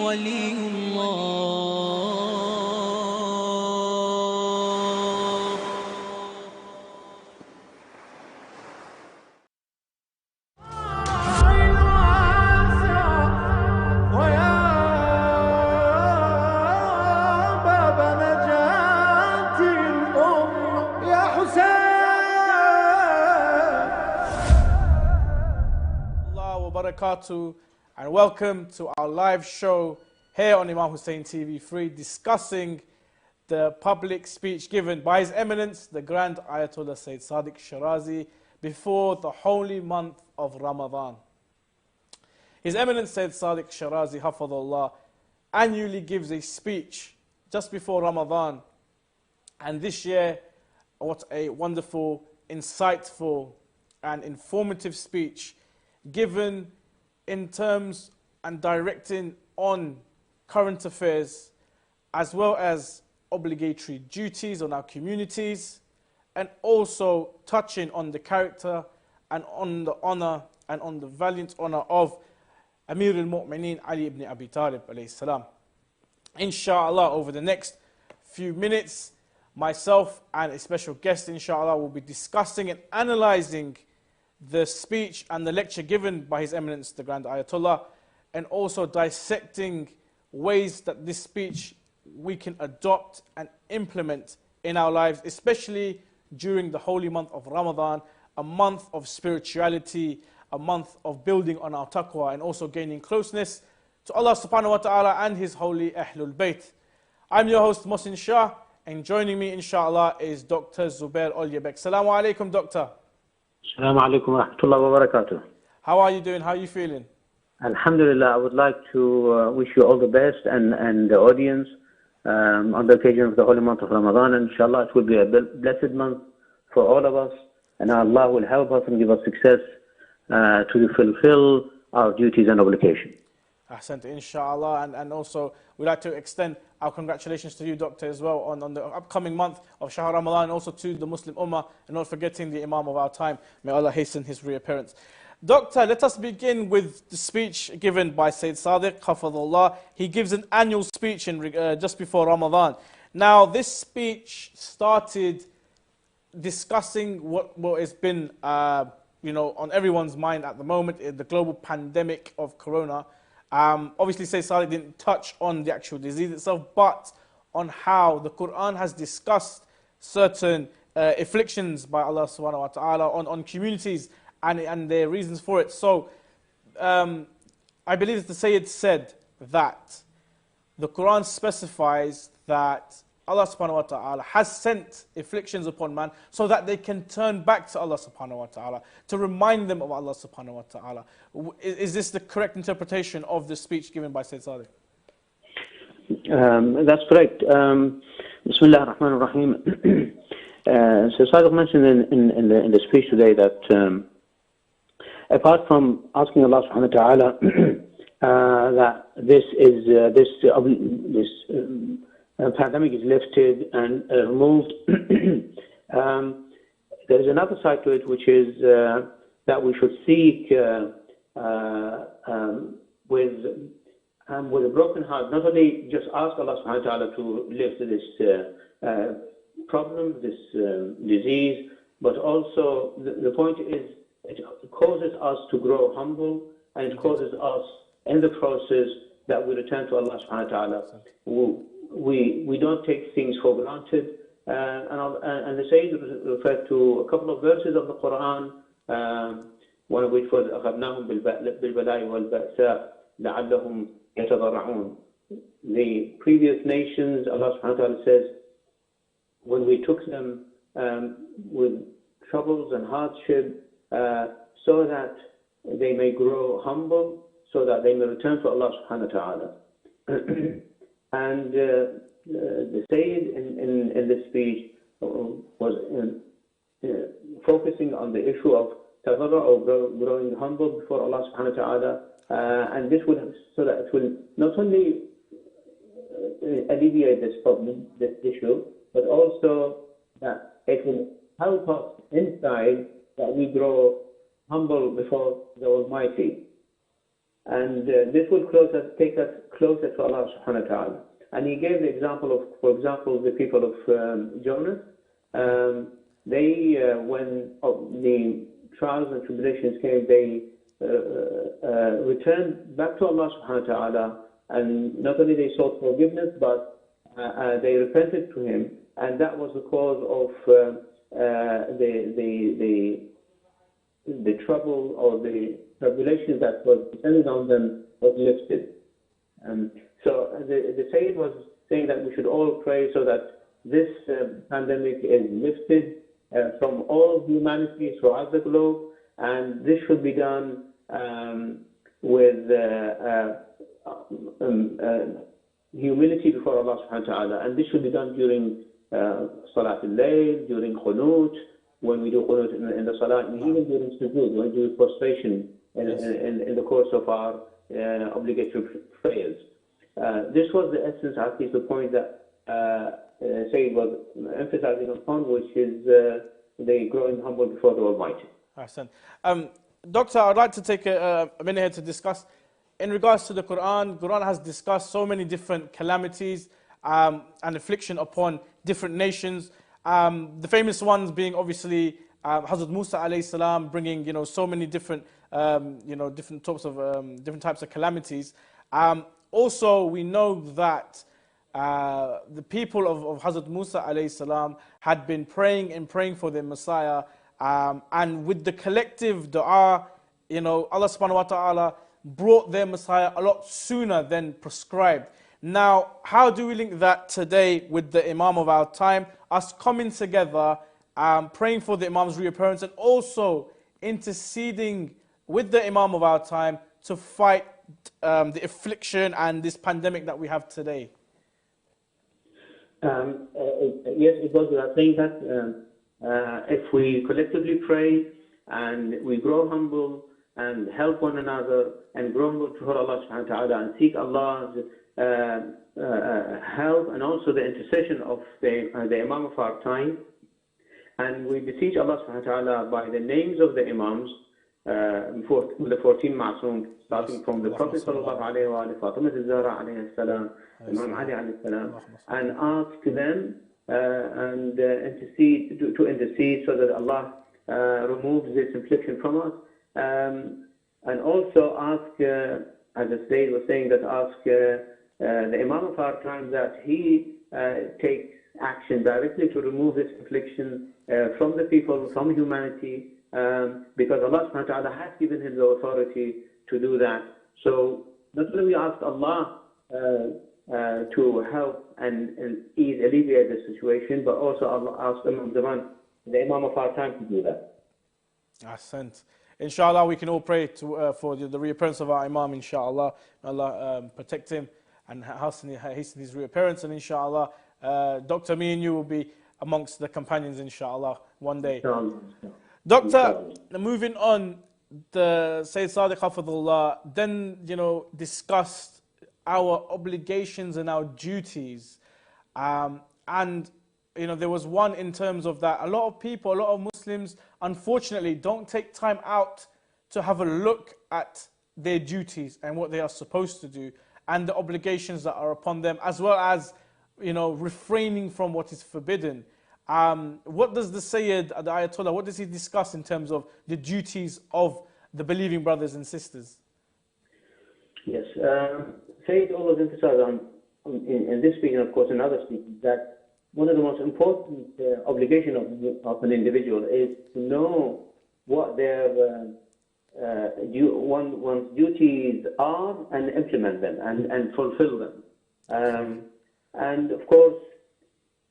ولي الله. Barakatuh, and welcome to our live show here on Imam Hussein TV3, discussing the public speech given by His Eminence, the Grand Ayatollah Sayyid Sadiq Shirazi, before the holy month of Ramadan. His Eminence Sayyid Sadiq Shirazi, Hafadullah, annually gives a speech just before Ramadan, and this year, what a wonderful, insightful and informative speech given in terms and directing on current affairs, as well as obligatory duties on our communities, and also touching on the character and on the honor and on the valiant honor of Amir alMumineen Ali ibn Abi Talib alayhi salam. Inshallah, over the next few minutes, myself and a special guest, inshallah, will be discussing and analyzing the speech and the lecture given by His Eminence, the Grand Ayatollah, and also dissecting ways that this speech we can adopt and implement in our lives, especially during the holy month of Ramadan, a month of spirituality, a month of building on our taqwa and also gaining closeness to Allah subhanahu wa ta'ala and His holy Ahlul Bayt. I'm your host, Mohsin Shah, and joining me, inshallah, is Dr. Zubair Olyebek. Assalamu alaikum, Doctor. Assalamu alaikum wa rahmatullahi wa barakatuh. How are you doing? How are you feeling? Alhamdulillah, I would like to wish you all the best and the audience on the occasion of the holy month of Ramadan. And inshallah, it will be a blessed month for all of us. And Allah will help us and give us success to fulfill our duties and obligations. Ahsant, inshallah. And also, we'd like to extend our congratulations to you, Doctor, as well, on the upcoming month of Shahr Ramadan, and also to the Muslim Ummah, and not forgetting the Imam of our time. May Allah hasten his reappearance. Doctor, let us begin with the speech given by Sayyid Sadiq, Hafadullah. He gives an annual speech just before Ramadan. Now, this speech started discussing what has been on everyone's mind at the moment, the global pandemic of corona. Obviously, Sayyid Sadiq didn't touch on the actual disease itself, but on how the Quran has discussed certain afflictions by Allah subhanahu wa ta'ala on communities and their reasons for it. So, I believe the Sayyid said that the Quran specifies that Allah subhanahu wa ta'ala has sent afflictions upon man so that they can turn back to Allah subhanahu wa ta'ala, to remind them of Allah subhanahu wa ta'ala. Is this the correct interpretation of the speech given by Sayyid Sadiq? That's correct. Bismillah ar-Rahman ar-Rahim. Sayyid Sadiq mentioned in the speech today that apart from asking Allah subhanahu wa ta'ala that this pandemic is lifted and removed, there is another side to it, which is that we should seek with a broken heart, not only just ask Allah subhanahu wa ta'ala to lift this problem, this disease, but also the point is it causes us to grow humble, and it causes us in the process that we return to Allah subhanahu wa ta'ala. We don't take things for granted, and the Sayyid referred to a couple of verses of the Quran, one of which was أَخَذْنَاهُمْ بِالْبَلَاءِ وَالْبَأْسَاءِ لَعَلَّهُمْ يَتَضَرَّعُونَ. The previous nations, Allah subhanahu wa ta'ala says, when we took them with troubles and hardship, so that they may grow humble, so that they may return to Allah subhanahu wa ta'ala. And the Sayyid in this speech was focusing on the issue of tadarru', or growing humble before Allah subhanahu wa ta'ala, and this will, so that it will not only alleviate this problem, this issue, but also that it will help us inside, that we grow humble before the Almighty. And this will take us closer to Allah subhanahu wa ta'ala. And he gave the example of, for example, the people of Jonas. When the trials and tribulations came, they returned back to Allah subhanahu wa ta'ala, and not only they sought forgiveness, but they repented to Him, and that was the cause of the trouble or the tribulation that was descending on them was lifted. So the Sayyid was saying that we should all pray so that this pandemic is lifted from all humanity throughout the globe, and this should be done with humility before Allah subhanahu wa ta'ala, and this should be done during Salat al-Layl, during Qunut, when we do Qunut in the Salah, and even during Sujood, when we do prostration in the course of our obligatory prayers. This was the essence, at least the point that Sayyid was emphasizing upon, which is the growing humble before the Almighty. Ahsan. Doctor, I'd like to take a minute here to discuss, in regards to the Quran has discussed so many different calamities and affliction upon different nations. The famous ones being obviously Hazrat Musa alayhi salam, bringing so many different different types of calamities. Also, we know that the people of Hazrat Musa alayhi salam had been praying for their Messiah, and with the collective dua, Allah subhanahu wa ta'ala brought their Messiah a lot sooner than prescribed. Now, how do we link that today with the Imam of our time, us coming together, praying for the Imam's reappearance, and also interceding with the Imam of our time to fight the affliction and this pandemic that we have today? Yes, it goes without saying that if we collectively pray and we grow humble and help one another and grow humble before Allah subhanahu wa ta'ala and seek Allah's help and also the intercession of the Imam of our time, and we beseech Allah subhanahu wa ta'ala by the names of the Imams, the 14 Ma'soom, starting from the Prophet sallallahu alayhi wa sallam, Fatima al-Zahra alayhi salam, Imam Ali alayhi salam, and ask them and intercede so that Allah removes this affliction from us, and also ask, as the Sayyid was saying, that ask the Imam of our time that he takes action directly to remove this affliction from the people, from humanity, because Allah subhanahu wa ta'ala has given him the authority to do that. So not only we ask Allah to help and alleviate the situation, but also Allah ask the Imam of our time to do that. Ahsant. Inshallah, we can all pray for the reappearance of our Imam, inshallah. Allah protect him and hasten his reappearance, and inshallah, Dr. Me and you will be amongst the companions, inshallah, one day. Doctor, moving on, the Sayyid Sadiq Hafidhullah then, discussed our obligations and our duties. And, there was one in terms of that. A lot of people, a lot of Muslims, unfortunately, don't take time out to have a look at their duties and what they are supposed to do and the obligations that are upon them, as well as, refraining from what is forbidden. What does the Sayyid, the Ayatollah, what does he discuss in terms of the duties of the believing brothers and sisters? Yes, Sayyid always emphasized in this speaking, of course, in other speeches, that one of the most important obligations of an individual is to know what their one's duties are and implement them and fulfill them. And of course,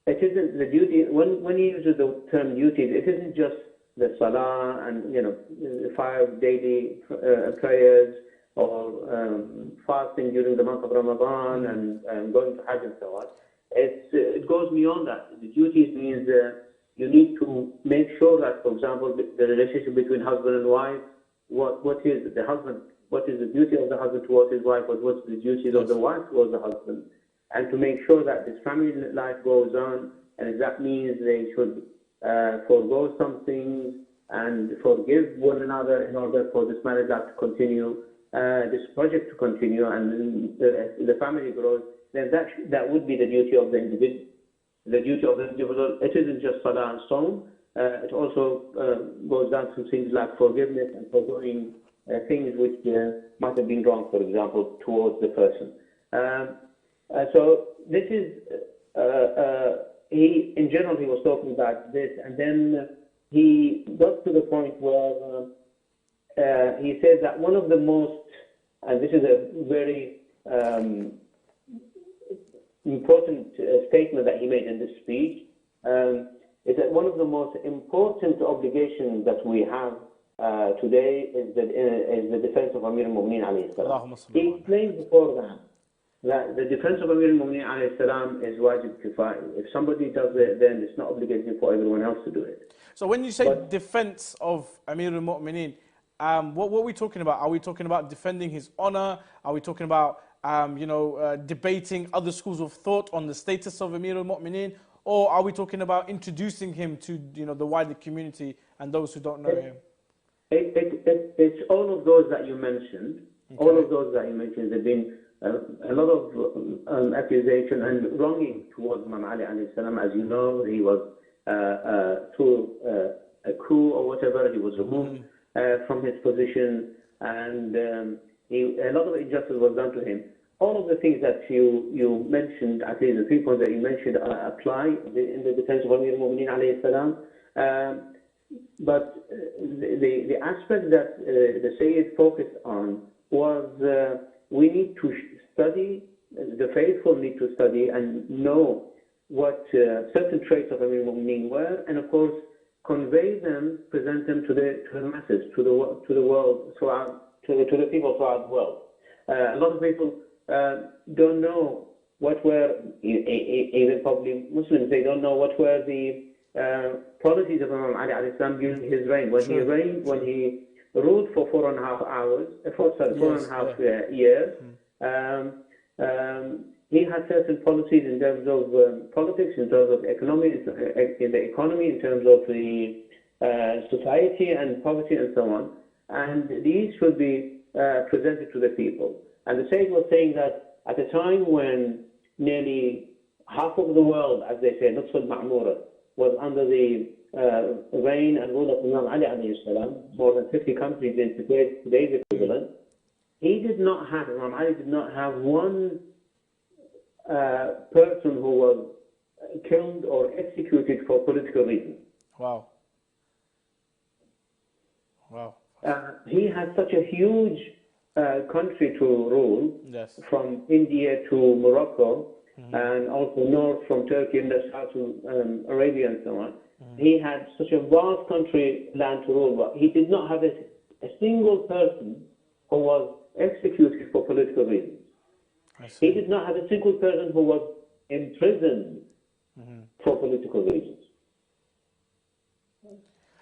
it isn't the duty, when he uses the term duties, it isn't just the salah and, the 5 daily prayers or fasting during the month of Ramadan and going to Hajj and so on. It goes beyond that. The duties means you need to make sure that, for example, the relationship between husband and wife, what is the duty of the husband towards his wife, what's the duties of the wife towards the husband, and to make sure that this family life goes on, and if that means they should forego some things and forgive one another in order for this marriage life to continue, this project to continue and the family grows, then that would be the duty of the individual. The duty of the individual, it isn't just salah and sawm, it also goes down to things like forgiveness and forgoing things which might have been wrong, for example, towards the person. So this is, in general, he was talking about this, and then he got to the point where he said that one of the most, and this is a very important statement that he made in this speech, is that one of the most important obligations that we have today is the defense of Amir al-Mumineen alayhi salam. He explained before that the defense of Amir al-Mumineen alayhi salam is wajib kifaya. If somebody does it, then it's not obligatory for everyone else to do it. So when you say defense of Amir al-Mu'mineen, what are we talking about? Are we talking about defending his honor? Are we talking about debating other schools of thought on the status of Amir al-Mu'mineen? Or are we talking about introducing him to the wider community and those who don't know him? It's all of those that you mentioned. Okay. All of those that you mentioned. There've been a lot of accusation and wronging towards Imam Ali alayhi salam. As you know, he was through a coup or whatever, he was removed from his position, and a lot of injustice was done to him. All of the things that you mentioned, at least the 3 points that you mentioned, apply in the defense of Amir al-Mu'mineen alayhi salam. But the aspect that the Sayyid focused on was we need to study, the faithful need to study and know what certain traits of Amir al-Mu'mineen were, and of course convey them, present them to the masses, to the world, to the people throughout the world. A lot of people don't know what were, even probably Muslims, they don't know what were the policies of Imam Ali alayhi salam during his reign. When he ruled for 4.5 years, he had certain policies in terms of politics, in terms of economy, in the economy, in terms of the society and poverty and so on. And these should be presented to the people. And the Sayyid was saying that at a time when nearly half of the world, as they say, Nusf al-Ma'mura, was under the reign and rule of Imam Ali alayhi salam, more than 50 countries in today's equivalent, Imam Ali did not have one person who was killed or executed for political reasons. Wow. He had such a huge country to rule, yes, from India to Morocco, and also north from Turkey and south to Arabia and so on. He had such a vast country, land to rule, but he did not have a single person who was executed for political reasons. He did not have a single person who was imprisoned for political reasons.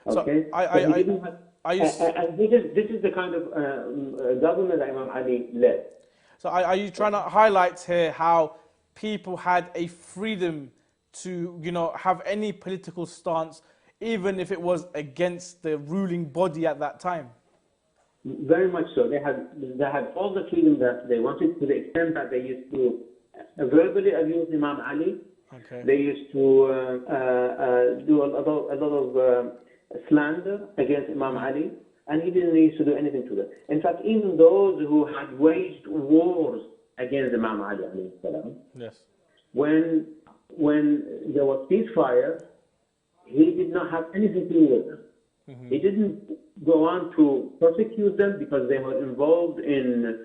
Okay? And this is the kind of government that Imam Ali led. So are you trying to highlight here how people had a freedom to, have any political stance, even if it was against the ruling body at that time? Very much so. They had all the freedom that they wanted, to the extent that they used to verbally abuse Imam Ali. Okay. They used to do a lot of slander against Imam Ali, and he didn't used to do anything to them. In fact, even those who had waged wars against Imam Ali alayhi salam, yes, when there was ceasefire, he did not have anything to do with them. He didn't go on to prosecute them because they were involved in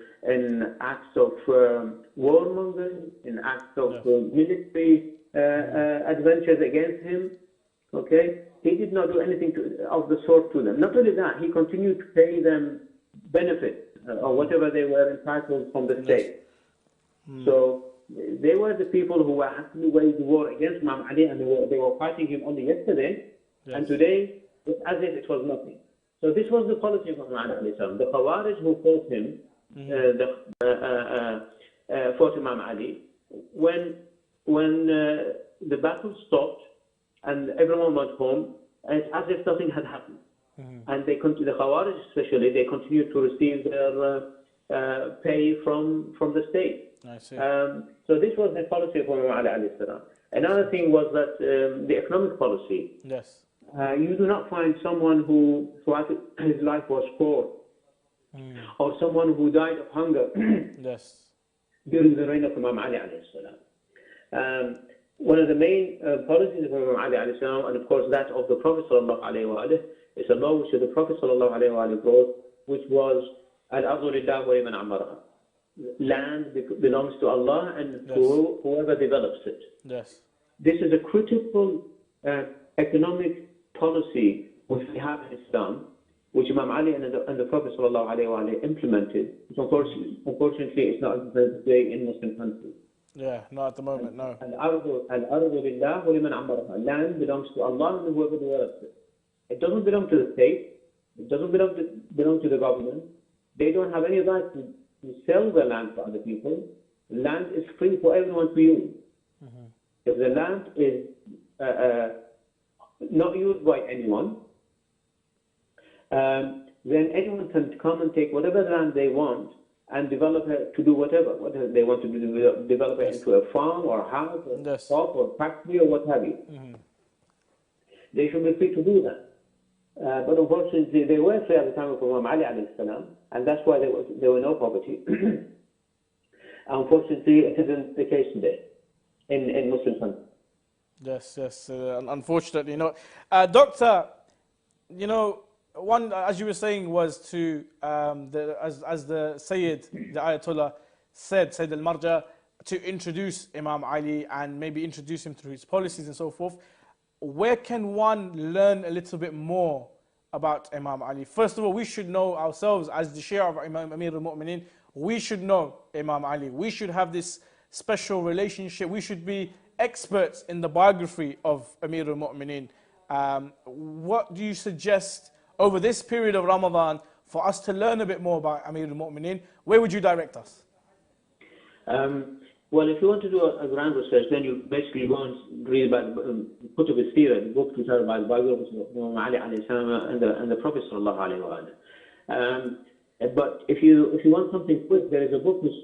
acts of warmongering, in acts of military adventures against him. Okay, he did not do anything of the sort to them. Not only that, he continued to pay them benefits or whatever they were entitled from the state. So they were the people who were actually waging war against Imam Ali, and they were fighting him only yesterday, and today it's as if it was nothing. So this was the policy of Imam Ali. The Khawarij who fought him, fought Imam Ali, when the battle stopped and everyone went home, it's as if nothing had happened. And the Khawarij especially, they continued to receive their pay from the state. I see. So this was the policy of Imam Ali alayhi salam. Another thing was that the economic policy. Yes. You do not find someone who throughout his life was poor, or someone who died of hunger Yes. during the reign of Imam Ali alayhi salam. One of the main policies of Imam Ali alayhi salam, and of course that of the Prophet sallallahu alayhi wa alihi, is a law which the Prophet sallallahu alayhi wa alihi brought, which was al-ardu lillah wa liman amaraha. Land belongs to Allah and to whoever develops it. Yes. This is a critical economic policy which we have in Islam, which Imam Ali and the Prophet ﷺ implemented, which unfortunately is not implemented today in Muslim countries. Yeah, not at the moment, no. Al-ardu lillah wa liman amaraha. Land belongs to Allah and whoever develops it. It doesn't belong to the state. It doesn't belong to the government. They don't have any right to sell the land to other people. Land is free for everyone to use. If the land is not used by anyone, then anyone can come and take whatever land they want and develop it to do whatever they want to do, develop it into a farm or a house or a shop or factory or what have you. They should be free to do that. But unfortunately, they were free at the time of Imam Ali alayhi salam, and that's why there were no poverty. Unfortunately, it isn't the case today in Muslim countries. Yes. Unfortunately, Doctor, one, as you were saying, was to as the Sayyid, the Ayatollah said, Sayyid al-Marja, to introduce Imam Ali and maybe introduce him through his policies and so forth. Where can one learn a little bit more about Imam Ali? First of all, we should know ourselves as the Shia of Imam Amir alMumineen. We should know Imam Ali. We should have this special relationship. We should be experts in the biography of Amir alMumineen. What do you suggest over this period of Ramadan for us to learn a bit more about Amir alMumineen? Where would you direct us? Well, if you want to do a ground research, then you basically go and read about Kutub al-Sira, the books which are about the biographies of Imam Ali alayhi salam and the Prophet sallallahu alayhi wa sallam. But if you want something quick, there is a book which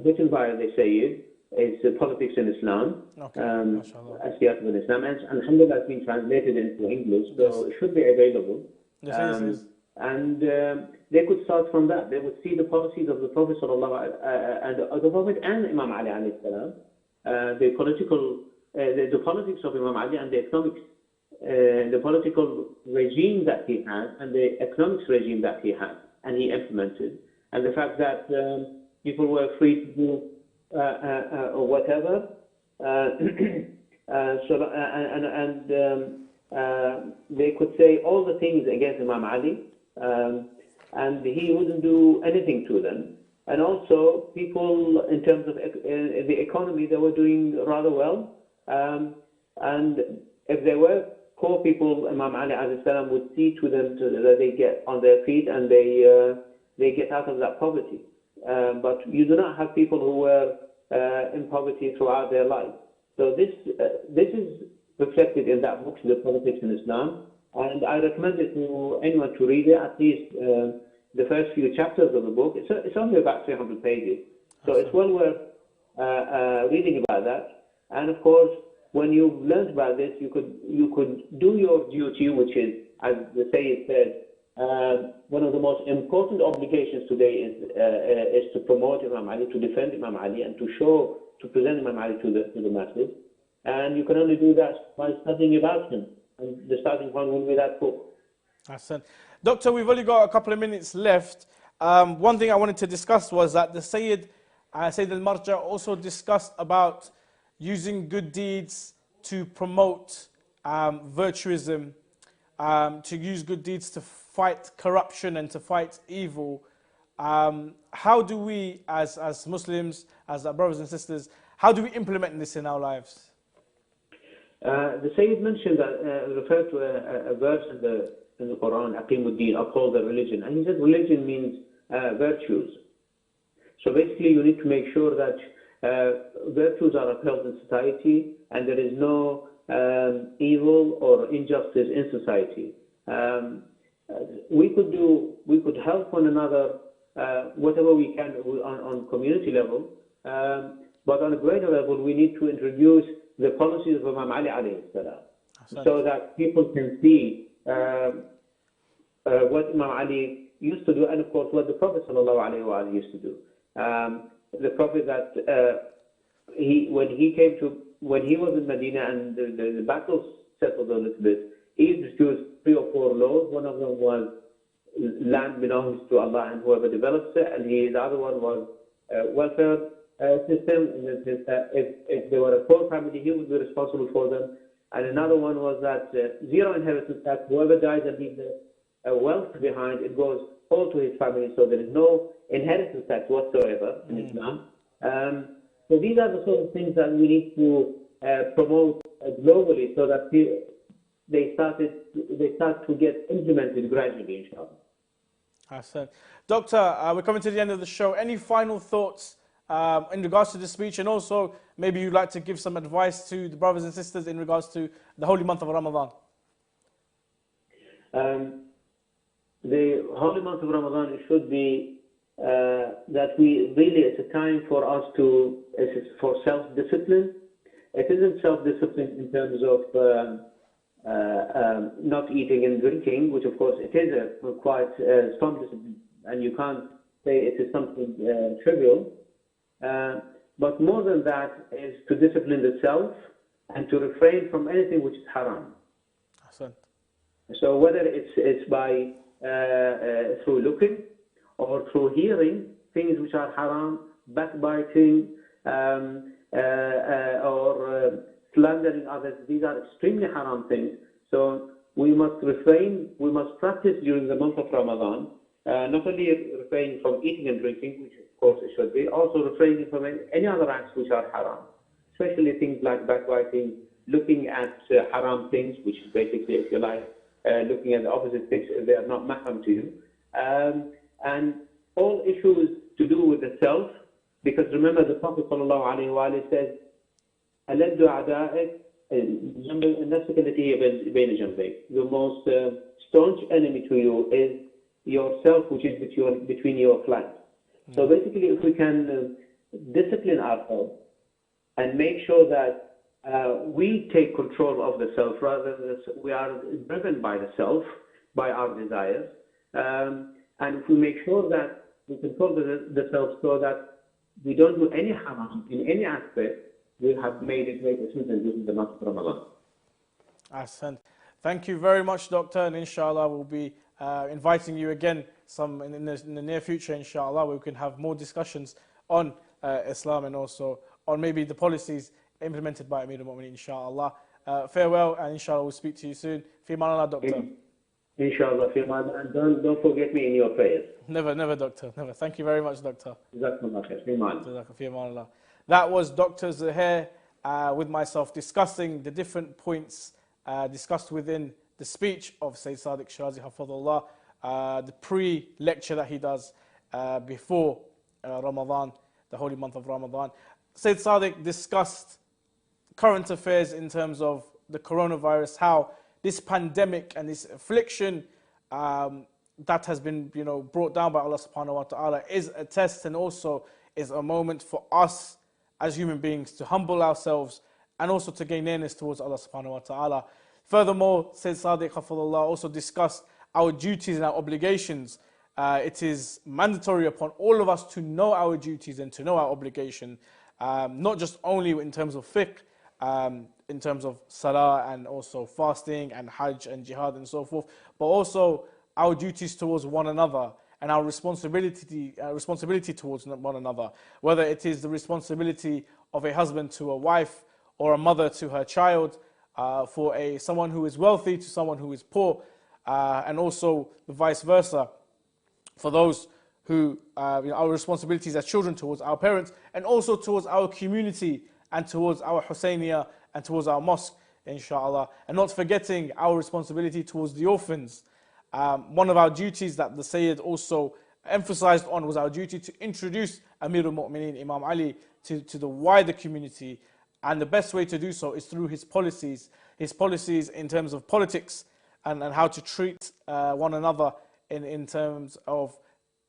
written by the Sayyid. It's Politics in Islam, Asiyat in Islam, and alhamdulillah it's been translated into English, so it should be available. Yes. And they could start from that. They would see the policies of the Prophet and Imam Ali alayhi salam, the politics of Imam Ali and the economics, the political regime that he had and the economics regime that he had and he implemented, and the fact that people were free to do whatever. They could say all the things against Imam Ali. And he wouldn't do anything to them. And also, people, in terms of the economy, they were doing rather well. And if there were poor people, Imam Ali alayhi salam would see to them that they get on their feet and they get out of that poverty. But you do not have people who were in poverty throughout their life. So this is reflected in that book, The Politics in Islam. And I recommend it to anyone to read it, at least the first few chapters of the book. It's only about 300 pages, so it's well worth reading about that. And of course, when you've learned about this, you could do your duty, which is, as the Sayyid said, one of the most important obligations today is to promote Imam Ali, to defend Imam Ali, and to present Imam Ali to the masses. And you can only do that by studying about him. And the starting point will be that book. Awesome. Doctor, we've only got a couple of minutes left. One thing I wanted to discuss was that the Sayyid al-Marja also discussed about using good deeds to promote virtuism, to use good deeds to fight corruption and to fight evil. How do we, as Muslims, as our brothers and sisters, how do we implement this in our lives? The Sayyid mentioned referred to a verse in the Quran, Aqimuddin, uphold the religion. And he said religion means virtues. So basically you need to make sure that virtues are upheld in society and there is no evil or injustice in society. We could help one another whatever we can on community level. But on a greater level, we need to introduce the policies of Imam Ali alayhi salam, so that people can see what Imam Ali used to do, and of course what the Prophet sallallahu alaihi wasallam used to do. The Prophet that when he was in Medina and the battles settled a little bit, he introduced 3 or 4 laws. One of them was land belongs to Allah and whoever develops it, and the other one was welfare system. If they were a poor family, he would be responsible for them. And another one was that 0 inheritance tax. Whoever dies and leaves wealth behind, it goes all to his family, so there is no inheritance tax whatsoever in Islam. So these are the sort of things that we need to promote globally, so that they start to get implemented gradually, inshallah. Hassan. Doctor, we're coming to the end of the show. Any final thoughts in regards to the speech, and also maybe you'd like to give some advice to the brothers and sisters in regards to the holy month of Ramadan? The holy month of Ramadan, it should be that it's a time for us for self-discipline. It isn't self-discipline in terms of not eating and drinking, which of course it is a quite strong discipline, and you can't say it is something trivial. But more than that is to discipline the self and to refrain from anything which is haram. Awesome. So whether it's by through looking or through hearing things which are haram, backbiting, or slandering others, these are extremely haram things. So we must refrain, we must practice during the month of Ramadan, not only refrain from eating and drinking, which of course it should be, also refraining from any other acts which are haram, especially things like backbiting, looking at haram things, which is basically, if you like, looking at the opposite things if they are not mahram to you, and all issues to do with the self, because remember the Prophet ﷺ says, أَلَدُّ عَدَائِكَ نَفْسِكَ الَّتِي هِيَ بَيْنَ جَنْبَيْكَ. The most staunch enemy to you is yourself, which is between your flanks. So basically, if we can discipline ourselves and make sure that we take control of the self rather than we are driven by the self, by our desires, and if we make sure that we control the self so that we don't do any haram in any aspect, we have made a great achievement during the month of Ramadan. Ahsan. Thank you very much, Doctor, and inshallah we'll be inviting you again in the near future, inshallah, where we can have more discussions on Islam and also on maybe the policies implemented by Amir alMumineen, inshallah. Farewell, and inshallah we'll speak to you soon. Fi aman Allah, Doctor. Inshallah, fi aman, and don't forget me in your prayers. Never, Doctor, never. Thank you very much, Doctor. Jazakumullah khair. Fi aman Allah. That was Dr. Zahir with myself discussing the different points discussed within the speech of Sayyid Sadiq Shirazi Hafidhullah, the pre-lecture that he does before Ramadan, the holy month of Ramadan. Sayyid Sadiq discussed current affairs in terms of the coronavirus, how this pandemic and this affliction that has been brought down by Allah subhanahu wa ta'ala is a test and also is a moment for us as human beings to humble ourselves and also to gain nearness towards Allah subhanahu wa ta'ala. Furthermore, Sayyid Sadiq Hafidhullah also discussed our duties and our obligations. It is mandatory upon all of us to know our duties and to know our obligation, not just only in terms of fiqh, in terms of salah and also fasting and hajj and jihad and so forth, but also our duties towards one another and our responsibility towards one another, whether it is the responsibility of a husband to a wife or a mother to her child, for someone who is wealthy to someone who is poor, and also the vice versa, for those who, our responsibilities as children towards our parents, and also towards our community, and towards our Husayniyah, and towards our mosque, inshallah, and not forgetting our responsibility towards the orphans. One of our duties that the Sayyid also emphasized on was our duty to introduce Amir alMumineen, Imam Ali, to the wider community, and the best way to do so is through his policies in terms of politics and how to treat one another in terms of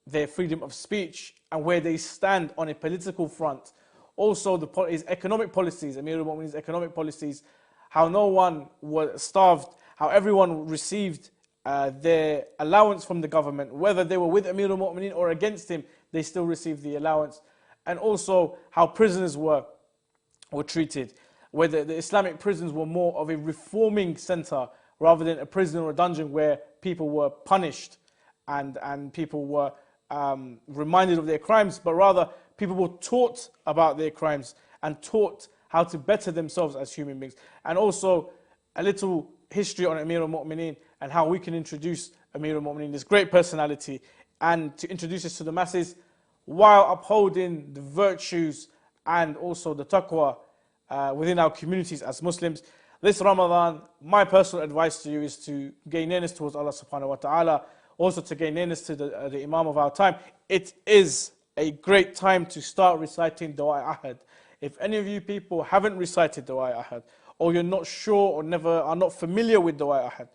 their freedom of speech and where they stand on a political front. Also, his economic policies, Amir al-Mu'mineen's economic policies, how no one was starved, how everyone received their allowance from the government, whether they were with Amir al-Mu'mineen or against him, they still received the allowance. And also how prisoners were treated, whether the Islamic prisons were more of a reforming center rather than a prison or a dungeon where people were punished and people were reminded of their crimes, but rather people were taught about their crimes and taught how to better themselves as human beings. And also a little history on Amir al-Mu'mineen and how we can introduce Amir al-Mu'mineen, this great personality, and to introduce this to the masses while upholding the virtues and also the taqwa within our communities as Muslims. This Ramadan, my personal advice to you is to gain nearness towards Allah subhanahu wa ta'ala, also to gain nearness to the Imam of our time. It is a great time to start reciting Dua Ahad. If any of you people haven't recited Dua Ahad, or you're not sure or are not familiar with Dua Ahad,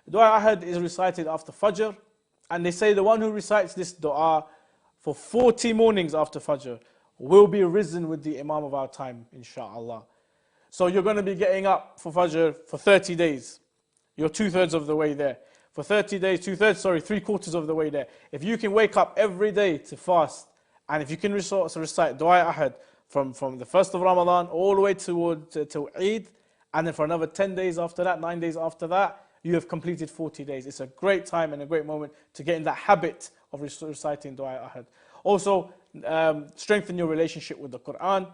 Dua Ahad is recited after Fajr, and they say the one who recites this dua for 40 mornings after Fajr will be risen with the Imam of our time, inshaAllah. So you're going to be getting up for Fajr for 30 days. You're 2/3 of the way there. For 30 days, 3/4 of the way there. If you can wake up every day to fast, and if you can recite Dua Ahad from the 1st of Ramadan all the way till Eid, and then for another 10 days after that, 9 days after that, you have completed 40 days. It's a great time and a great moment to get in that habit of reciting Dua Ahad. Also, strengthen your relationship with the Quran.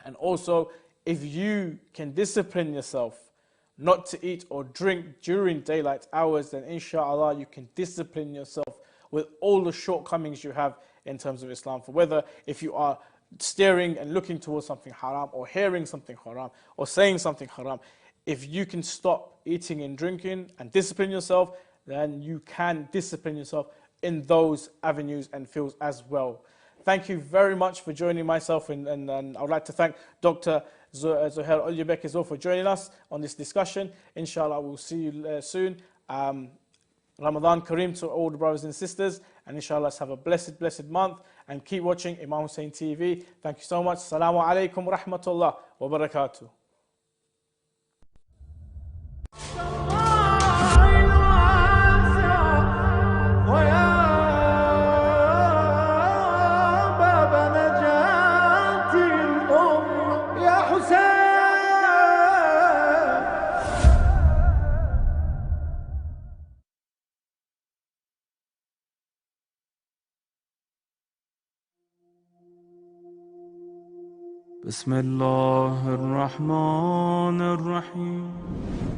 And also, if you can discipline yourself not to eat or drink during daylight hours, then inshallah you can discipline yourself with all the shortcomings you have in terms of Islam. For whether if you are staring and looking towards something haram, or hearing something haram, or saying something haram, if you can stop eating and drinking and discipline yourself, then you can discipline yourself in those avenues and fields as well. Thank you very much for joining myself, and I would like to thank Dr. Zuhair Al-Yubek as well for joining us on this discussion. Inshallah, we'll see you soon. Ramadan Kareem to all the brothers and sisters, and inshallah, let's have a blessed month, and keep watching Imam Hussein TV. Thank you so much. Assalamu alaikum wa rahmatullah wa barakatuh.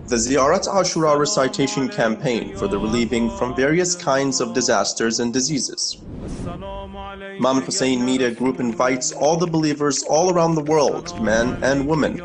The Ziyarat Ashura recitation campaign for the relieving from various kinds of disasters and diseases. Imam Hussein Media Group invites all the believers all around the world, men and women,